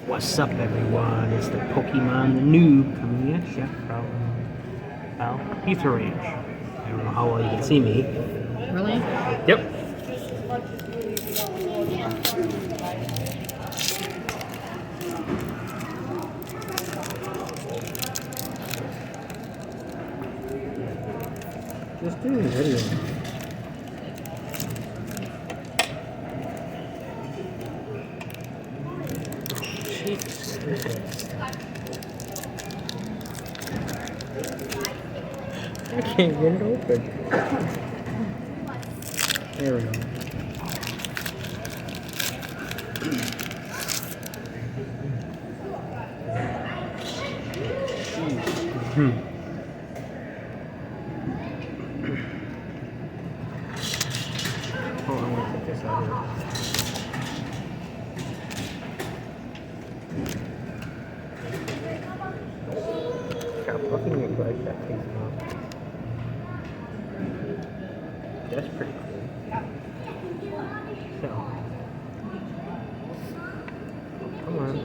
What's up, everyone? It's the Pokemon the Noob coming at you from, well, Pizza Ranch. I don't know how well you can see me. Really? Yep. Just doing a video. Jesus Christ. I can't get it open. There we go. Oh, I want to take this out here. Got fucking look like that takes them off. That's pretty cool. So, come on.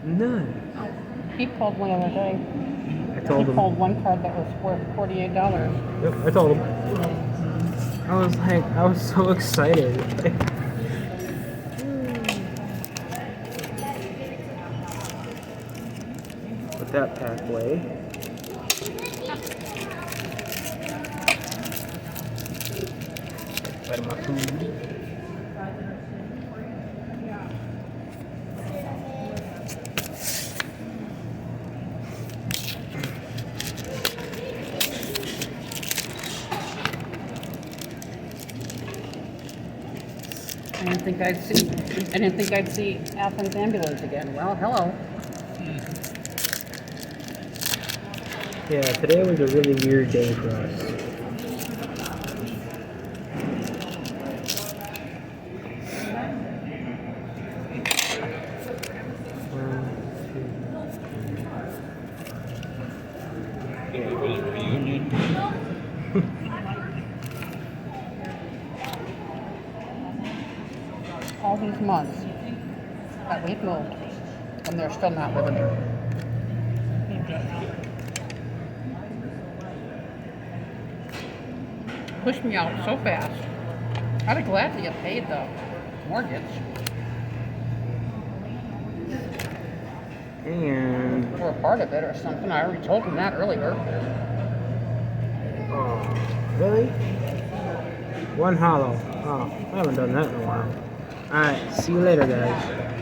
None. He pulled one the other day. I told He him. pulled one card that was worth $48. Yep, I told him. I was so excited. Put that pack away. Bite of my food. I didn't think I'd see Athens ambulance again. Well, hello. Yeah, today was a really weird day for us. All these months that we've moved, and they're still not living there. Pushed me out so fast. I'd have gladly have paid the mortgage And or a part of it or something. I already told him that earlier. oh, really? One hollow. Oh, I haven't done that in a while. Alright, see you later, guys.